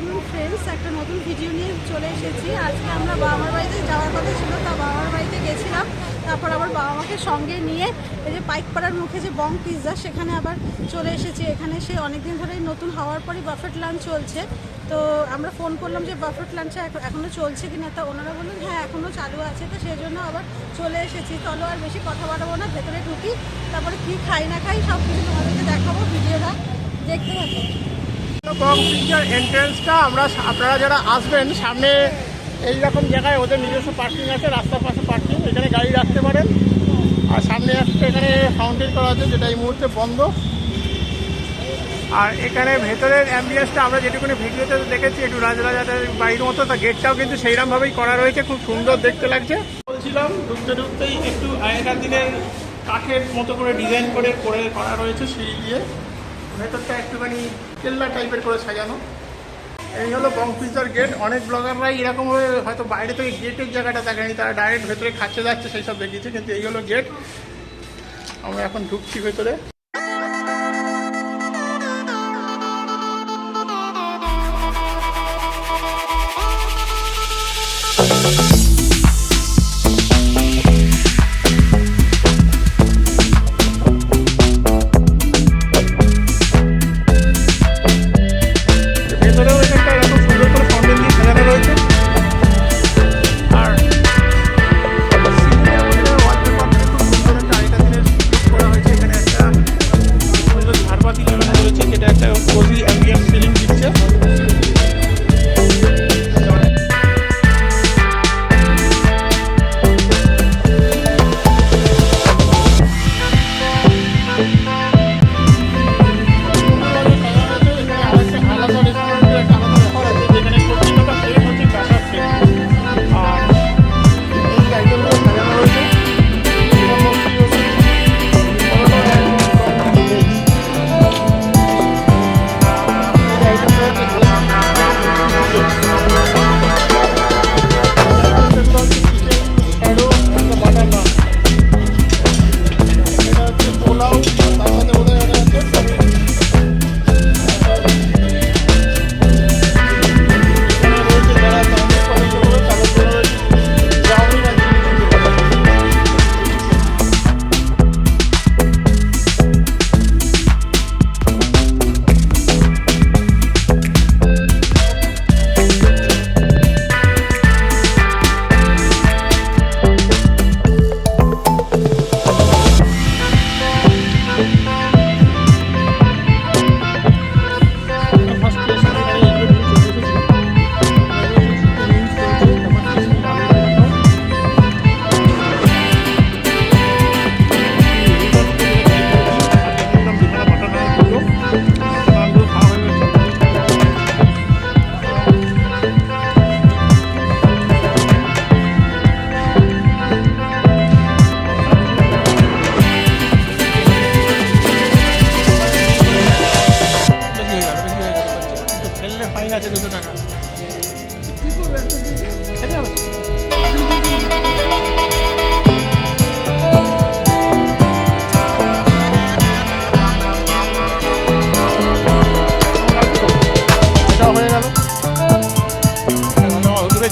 Afternoon friends, একটা নতুন video নিয়ে চলে এসেছি। আজকে আমরা বাবা মার বাড়িতে যাওয়ার কথা ছিল, তা বাবা মার বাড়িতে গেছিলাম। তারপর আবার বাবা মাকে সঙ্গে নিয়ে এই যে পাইকপাড়ার মুখে যে বং পিৎজা, সেখানে আবার চলে এসেছি। এখানে সে অনেকদিন ধরেই নতুন হওয়ার পরই বাফেট লাঞ্চ চলছে। তো আমরা ফোন করলাম যে বাফেট লাঞ্চে এখনও চলছে কিনা, তা ওনারা বললেন হ্যাঁ এখনও চালু আছে। তো সেই জন্য আবার চলে এসেছি। চলো আর বেশি কথা বাড়াবো না, ভেতরে ঢুকি, তারপরে কী খাই না খাই সব কিছু তোমাদেরকে দেখাবো। ভিডিওটা দেখতে থাকো। বং পিৎজার এন্ট্রেন্সটা আপনারা যারা আসবেন, সামনে এইরকম জায়গায় ওদের নিজস্ব পার্কিং আছে, রাস্তার পাশে পার্কিং, এখানে গাড়ি রাখতে পারেন। আর সামনে একটা এখানে ফাউন্টেন করা আছে, যেটা এই মুহূর্তে বন্ধ। আর এখানে ভেতরের অ্যাম্বিয়েন্সটা আমরা যেটুকুনি ভিডিওতে দেখেছি একটু রাজরাজাদের বাড়ির মতো, তা গেটটাও কিন্তু সেইরকমভাবেই করা রয়েছে, খুব সুন্দর দেখতে লাগছে। বলছিলাম ঢুকতে ঢুকতেই একটু আগেকার দিনের কাঠের মতো করে ডিজাইন করে করা রয়েছে সিঁড়ি দিয়ে। ভেতরটা একটুখানি কেল্লা টাইপের করে সাজানো। এই হলো বং পিৎজার গেট। অনেক ব্লগাররাই এরকমভাবে হয়তো বাইরে থেকে গেটের জায়গাটা দেখেনি, তারা ডাইরেক্ট ভেতরে খাচ্ছে যাচ্ছে সেই সব দেখিয়েছে, কিন্তু এই হলো গেট। আমরা এখন ঢুকছি ভেতরে।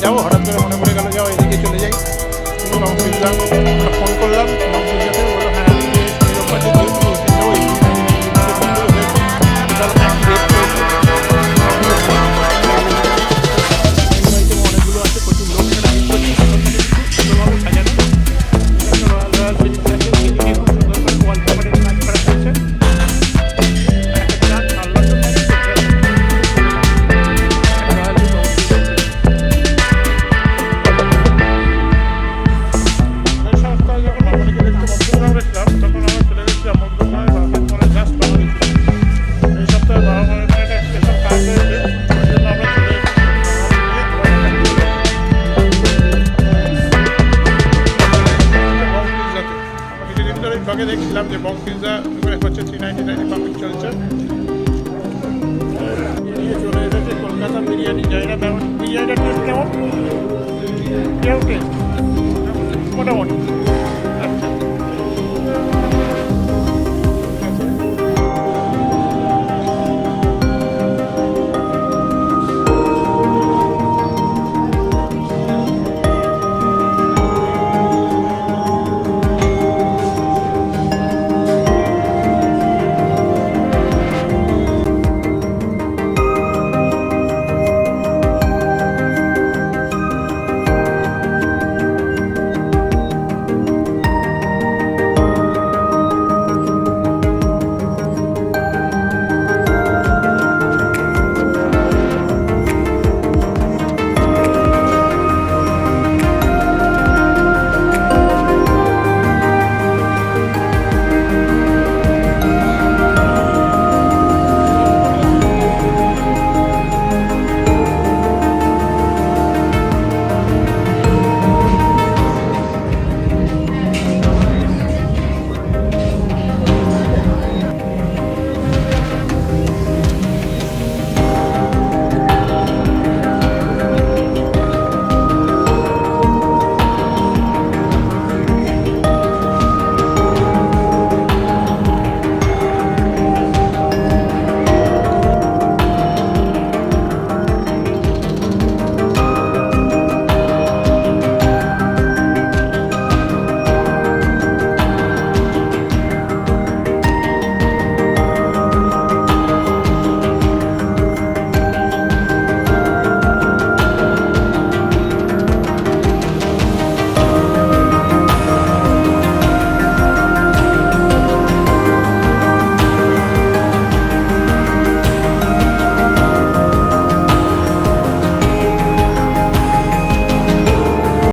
যাবো, হঠাৎ করে মনে পড়ে গেল যাও এদিকে চলে যাই। বং পিৎজা ফোন করলাম, বং পিৎজাতে বললো হ্যাঁ অনেকগুলো আছে, প্রচুর লোক এখানে সুন্দরভাবে সাজানো। রয়্যাল ফিলিপস আছে, খুব সুন্দর করে ওয়ালপেপারের কাজ করা হয়েছে। দেখছিলাম যে বং পিৎজা হচ্ছে 399 পাবলিক চলছে। চলে এসেছে কলকাতা বিরিয়ানি জায়গা। বিরিয়ানিটার টেস্ট কেমন? কেউ টেস্ট মোটামুটি